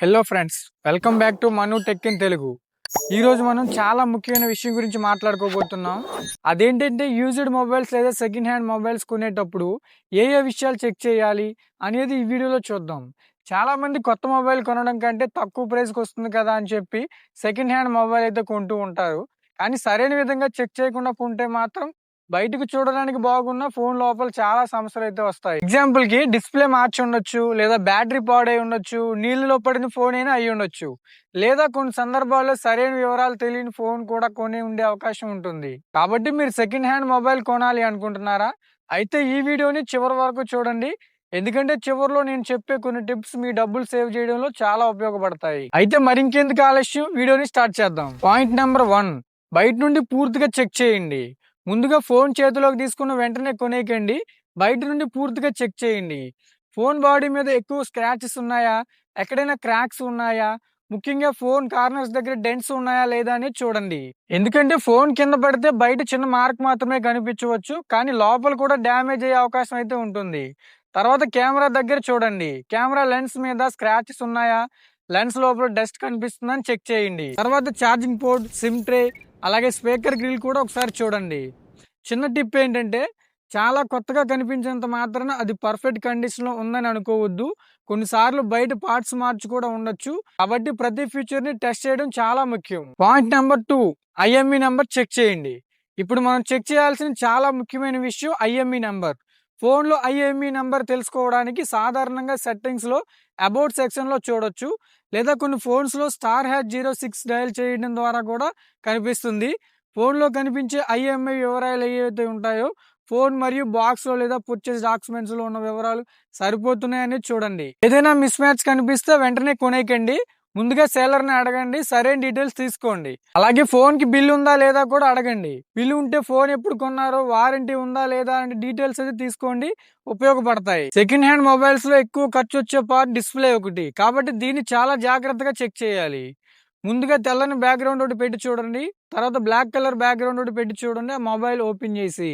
Hello friends, welcome back to Manu tech in Telugu. ఈరోజు మనం చాలా ముఖ్యమైన విషయం గురించి మాట్లాడుకోబోతున్నాం. అదేంటంటే యూజ్డ్ మొబైల్స్ లేదా సెకండ్ హ్యాండ్ మొబైల్స్ కొనేటప్పుడు ఏ ఏ విషయాలు చెక్ చేయాలి అనేది ఈ వీడియోలో చూద్దాం. చాలామంది కొత్త మొబైల్ కొనడం కంటే తక్కువ ప్రైస్కి వస్తుంది కదా అని చెప్పి సెకండ్ హ్యాండ్ మొబైల్ అయితే కొంటూ ఉంటారు. కానీ సరైన విధంగా చెక్ చేయకుండా కొంటే మాత్రం బయటకు చూడడానికి బాగున్న ఫోన్ లోపల చాలా సమస్యలు అయితే వస్తాయి. ఎగ్జాంపుల్ కి డిస్ప్లే మార్చి ఉండొచ్చు, లేదా బ్యాటరీ పాడై ఉండొచ్చు, నీళ్ళలో పడిన ఫోన్ అయినా అయి ఉండొచ్చు, లేదా కొన్ని సందర్భాల్లో సరైన వివరాలు తెలియని ఫోన్ కూడా కొని ఉండే అవకాశం ఉంటుంది. కాబట్టి మీరు సెకండ్ హ్యాండ్ మొబైల్ కొనాలి అనుకుంటున్నారా? అయితే ఈ వీడియోని చివరి వరకు చూడండి. ఎందుకంటే చివరిలో నేను చెప్పే కొన్ని టిప్స్ మీ డబ్బులు సేవ్ చేయడంలో చాలా ఉపయోగపడతాయి. అయితే మరింకెందుకు ఆలస్యం, వీడియోని స్టార్ట్ చేద్దాం. పాయింట్ నెంబర్ 1, బయట నుండి పూర్తిగా చెక్ చేయండి. ముందుగా ఫోన్ చేతిలోకి తీసుకున్న వెంటనే కొనేయకండి. బయట నుండి పూర్తిగా చెక్ చేయండి. ఫోన్ బాడీ మీద ఎక్కువ స్క్రాచెస్ ఉన్నాయా, ఎక్కడైనా క్రాక్స్ ఉన్నాయా, ముఖ్యంగా ఫోన్ కార్నర్స్ దగ్గర డెంట్స్ ఉన్నాయా లేదా అని చూడండి. ఎందుకంటే ఫోన్ కింద పడితే బయట చిన్న మార్క్ మాత్రమే కనిపించవచ్చు, కానీ లోపల కూడా డ్యామేజ్ అయ్యే అవకాశం అయితే ఉంటుంది. తర్వాత కెమెరా దగ్గర చూడండి. కెమెరా లెన్స్ మీద స్క్రాచెస్ ఉన్నాయా, లెన్స్ లోపల డస్ట్ కనిపిస్తుందని చెక్ చేయండి. తర్వాత ఛార్జింగ్ పోర్ట్, సిమ్ ట్రే, అలాగే స్పీకర్ గ్రిల్ కూడా ఒకసారి చూడండి. చిన్న టిప్ ఏంటంటే, చాలా కొత్తగా కనిపించినంత మాత్రాన అది పర్ఫెక్ట్ కండిషన్లో ఉందని అనుకోవద్దు. కొన్నిసార్లు బయట పార్ట్స్ మార్చి కూడా ఉండొచ్చు. కాబట్టి ప్రతి ఫీచర్ని టెస్ట్ చేయడం చాలా ముఖ్యం. Point number 2, IMEI number check చేయండి. ఇప్పుడు మనం చెక్ చేయాల్సిన చాలా ముఖ్యమైన విషయం ఐఎంఈ నెంబర్. ఫోన్లో ఐఎంఈ నెంబర్ తెలుసుకోవడానికి సాధారణంగా సెట్టింగ్స్లో అబౌట్ సెక్షన్లో చూడొచ్చు, లేదా కొన్ని ఫోన్స్లో *#06 డయల్ చేయడం ద్వారా కూడా కనిపిస్తుంది. ఫోన్లో కనిపించే ఐఎంఐ వివరాలు ఏవైతే ఉంటాయో ఫోన్ మరియు బాక్స్లో లేదా పర్చేస్ డాక్యుమెంట్స్లో ఉన్న వివరాలు సరిపోతున్నాయని చూడండి. ఏదైనా మిస్ మ్యాచ్ కనిపిస్తే వెంటనే కొనేయకండి. ముందుగా సేలర్ని అడగండి, సరైన డీటెయిల్స్ తీసుకోండి. అలాగే ఫోన్కి బిల్ ఉందా లేదా కూడా అడగండి. బిల్ ఉంటే ఫోన్ ఎప్పుడు కొన్నారో, వారంటీ ఉందా లేదా అనే డీటెయిల్స్ అయితే తీసుకోండి, ఉపయోగపడతాయి. సెకండ్ హ్యాండ్ మొబైల్స్లో ఎక్కువ ఖర్చు వచ్చే పార్ట్ డిస్ప్లే ఒకటి, కాబట్టి దీన్ని చాలా జాగ్రత్తగా చెక్ చేయాలి. ముందుగా తెల్లని బ్యాక్గ్రౌండ్ ఒకటి పెట్టి చూడండి. తర్వాత బ్లాక్ కలర్ బ్యాక్గ్రౌండ్ ఒకటి పెట్టి చూడండి. ఆ మొబైల్ ఓపెన్ చేసి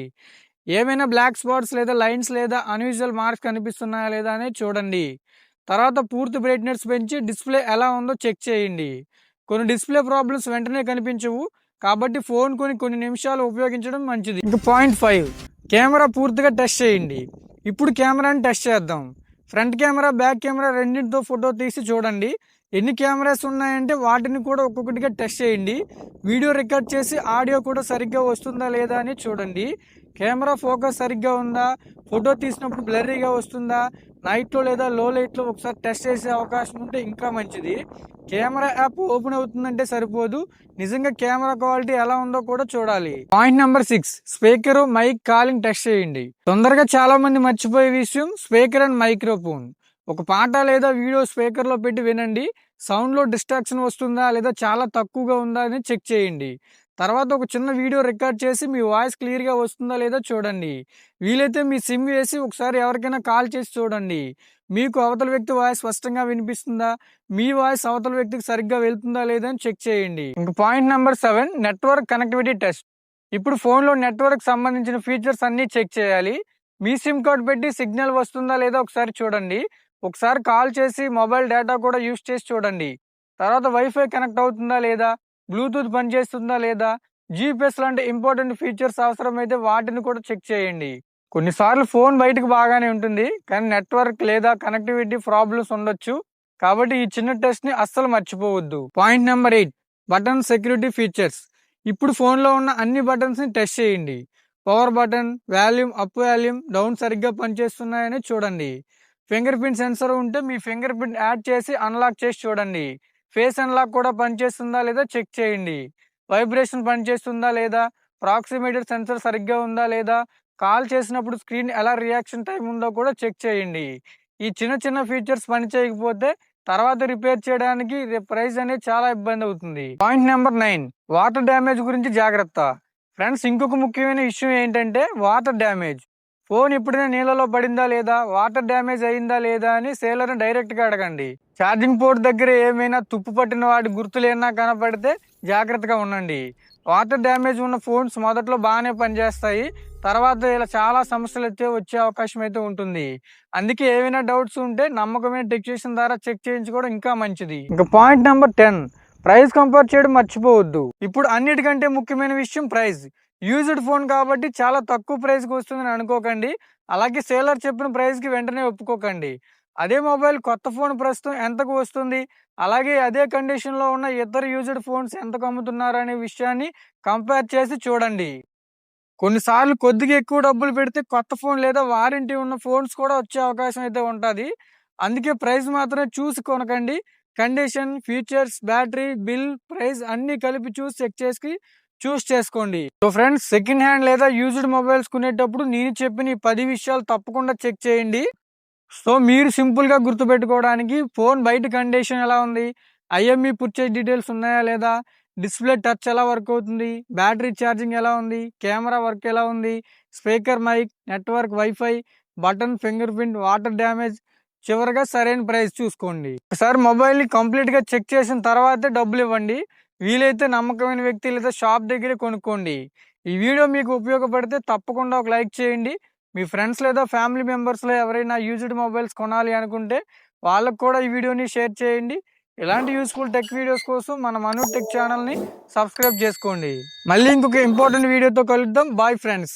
ఏమైనా బ్లాక్ స్పాట్స్ లేదా లైన్స్ లేదా అన్యూజువల్ మార్క్స్ కనిపిస్తున్నాయా లేదా అనేది చూడండి. తర్వాత పూర్తి బ్రైట్నెస్ పెంచి డిస్ప్లే ఎలా ఉందో చెక్ చేయండి. కొన్ని డిస్ప్లే ప్రాబ్లమ్స్ వెంటనే కనిపించవు, కాబట్టి ఫోన్ కొన్ని నిమిషాలు ఉపయోగించడం మంచిది. ఇంకా పాయింట్ 5, కెమెరా పూర్తిగా టెస్ట్ చేయండి. ఇప్పుడు కెమెరాని టెస్ట్ చేద్దాం. ఫ్రంట్ కెమెరా, బ్యాక్ కెమెరా రెండింటితో ఫోటో తీసి చూడండి. ఎన్ని కెమెరాస్ ఉన్నాయంటే వాటిని కూడా ఒక్కొక్కటిగా టెస్ట్ చేయండి. వీడియో రికార్డ్ చేసి ఆడియో కూడా సరిగ్గా వస్తుందా లేదా అని చూడండి. కెమెరా ఫోకస్ సరిగ్గా ఉందా, ఫోటో తీసినప్పుడు బ్లర్రీగా వస్తుందా, నైట్లో లేదా లో లైట్లో ఒకసారి టెస్ట్ చేసే అవకాశం ఉంటే ఇంకా మంచిది. కెమెరా యాప్ ఓపెన్ అవుతుందంటే సరిపోదు, నిజంగా కెమెరా క్వాలిటీ ఎలా ఉందో కూడా చూడాలి. Point number 6, speaker, mic, calling test చేయండి. తొందరగా చాలా మంది మర్చిపోయే విషయం స్పీకర్ అండ్ మైక్రోఫోన్. ఒక పాట లేదా వీడియో స్పీకర్లో పెట్టి వినండి. సౌండ్లో డిస్ట్రాక్షన్ వస్తుందా లేదా చాలా తక్కువగా ఉందా అని చెక్ చేయండి. తర్వాత ఒక చిన్న వీడియో రికార్డ్ చేసి మీ వాయిస్ క్లియర్గా వస్తుందా లేదా చూడండి. వీలైతే మీ సిమ్ వేసి ఒకసారి ఎవరికైనా కాల్ చేసి చూడండి. మీకు అవతల వ్యక్తి వాయిస్ స్పష్టంగా వినిపిస్తుందా, మీ వాయిస్ అవతల వ్యక్తికి సరిగ్గా వెళ్తుందా లేదా అని చెక్ చేయండి. ఇంకా point number 7, network connectivity test. ఇప్పుడు ఫోన్లో నెట్వర్క్ సంబంధించిన ఫీచర్స్ అన్నీ చెక్ చేయాలి. మీ సిమ్ కార్డ్ పెట్టి సిగ్నల్ వస్తుందా లేదా ఒకసారి చూడండి. ఒకసారి కాల్ చేసి మొబైల్ డేటా కూడా యూస్ చేసి చూడండి. తర్వాత వైఫై కనెక్ట్ అవుతుందా లేదా, బ్లూటూత్ పనిచేస్తుందా లేదా, జీపీఎస్ లాంటి ఇంపార్టెంట్ ఫీచర్స్ అవసరమైతే వాటిని కూడా చెక్ చేయండి. కొన్నిసార్లు ఫోన్ బయటకు బాగానే ఉంటుంది, కానీ నెట్వర్క్ లేదా కనెక్టివిటీ ప్రాబ్లమ్స్ ఉండొచ్చు. కాబట్టి ఈ చిన్న టెస్ట్ని అస్సలు మర్చిపోవద్దు. Point number 8, button security features. ఇప్పుడు ఫోన్లో ఉన్న అన్ని బటన్స్ని టెస్ట్ చేయండి. Power button, volume up, volume down సరిగ్గా పనిచేస్తున్నాయని చూడండి. ఫింగర్ ప్రింట్ సెన్సర్ ఉంటే మీ ఫింగర్ ప్రింట్ యాడ్ చేసి అన్లాక్ చేసి చూడండి. ఫేస్ అన్లాక్ కూడా పనిచేస్తుందా లేదా చెక్ చేయండి. వైబ్రేషన్ పనిచేస్తుందా లేదా, ప్రాక్సిమీటర్ సెన్సర్ సరిగ్గా ఉందా లేదా, కాల్ చేసినప్పుడు స్క్రీన్ ఎలా రియాక్షన్ టైం ఉందో కూడా చెక్ చేయండి. ఈ చిన్న చిన్న ఫీచర్స్ పని చేయకపోతే తర్వాత రిపేర్ చేయడానికి ప్రైస్ అనేది చాలా ఇబ్బంది అవుతుంది. పాయింట్ నెంబర్ 9, వాటర్ డ్యామేజ్ గురించి జాగ్రత్త. ఫ్రెండ్స్, ఇంకొక ముఖ్యమైన విషయం ఏంటంటే వాటర్ డ్యామేజ్. ఫోన్ ఎప్పుడైనా నీళ్ళలో పడిందా లేదా, వాటర్ డ్యామేజ్ అయిందా లేదా అని సేలర్ని డైరెక్ట్గా అడగండి. ఛార్జింగ్ పోర్ట్ దగ్గర ఏమైనా తుప్పు పట్టిన వాటి గుర్తులు ఏమైనా కనపడితే జాగ్రత్తగా ఉండండి. వాటర్ డ్యామేజ్ ఉన్న ఫోన్స్ మొదట్లో బాగానే పనిచేస్తాయి. తర్వాత ఇలా చాలా సమస్యలు అయితే వచ్చే అవకాశం అయితే ఉంటుంది. అందుకే ఏవైనా డౌట్స్ ఉంటే నమ్మకమైన టెక్నీషియన్ ద్వారా చెక్ చేయించుకోవడం ఇంకా మంచిది. ఇంకా పాయింట్ నెంబర్ 10, ప్రైస్ కంపేర్ చేయడం మర్చిపోవద్దు. ఇప్పుడు అన్నిటికంటే ముఖ్యమైన విషయం ప్రైస్. యూజ్డ్ ఫోన్ కాబట్టి చాలా తక్కువ ప్రైస్కి వస్తుందని అనుకోకండి. అలాగే సేలర్ చెప్పిన ప్రైస్కి వెంటనే ఒప్పుకోకండి. అదే మొబైల్ కొత్త ఫోన్ ప్రస్తుతం ఎంతకు వస్తుంది, అలాగే అదే కండిషన్లో ఉన్న ఇతర యూజ్డ్ ఫోన్స్ ఎంతకు అమ్ముతున్నారు అనే విషయాన్ని కంపేర్ చేసి చూడండి. కొన్నిసార్లు కొద్దిగా ఎక్కువ డబ్బులు పెడితే కొత్త ఫోన్ లేదా వారంటీ ఉన్న ఫోన్స్ కూడా వచ్చే అవకాశం అయితే ఉంటుంది. అందుకే ప్రైస్ మాత్రమే చూసి కొనకండి. Condition, features, battery, bill, price అన్నీ కలిపి చూసి చెక్ చేసి చూస్ చేసుకోండి. సో ఫ్రెండ్స్, సెకండ్ హ్యాండ్ లేదా యూజ్డ్ మొబైల్స్ కొనేటప్పుడు నేను చెప్పిన ఈ 10 విషయాలు తప్పకుండా చెక్ చేయండి. సో మీరు సింపుల్గా గుర్తుపెట్టుకోవడానికి ఫోన్ బయట కండిషన్ ఎలా ఉంది, ఐఎంఈ పర్చేజ్ డీటెయిల్స్ ఉన్నాయా లేదా, డిస్ప్లే టచ్ ఎలా వర్క్ అవుతుంది, బ్యాటరీ ఛార్జింగ్ ఎలా ఉంది, కెమెరా వర్క్ ఎలా ఉంది, speaker, mic, network, wifi, button, fingerprint, water damage, చివరిగా సరైన ప్రైస్ చూసుకోండి. ఒకసారి మొబైల్ని కంప్లీట్గా చెక్ చేసిన తర్వాతే డబ్బులు ఇవ్వండి. వీలైతే నమ్మకమైన వ్యక్తి లేదా షాప్ దగ్గరే కొనుక్కోండి. ఈ వీడియో మీకు ఉపయోగపడితే తప్పకుండా ఒక లైక్ చేయండి. మీ ఫ్రెండ్స్ లేదా ఫ్యామిలీ మెంబర్స్లో ఎవరైనా యూజ్డ్ మొబైల్స్ కొనాలి అనుకుంటే వాళ్ళకు కూడా ఈ వీడియోని షేర్ చేయండి. ఇలాంటి యూస్ఫుల్ టెక్ వీడియోస్ కోసం మన మను టెక్ ఛానల్ని సబ్స్క్రైబ్ చేసుకోండి. మళ్ళీ ఇంకొక ఇంపార్టెంట్ వీడియోతో కలుద్దాం. Bye friends.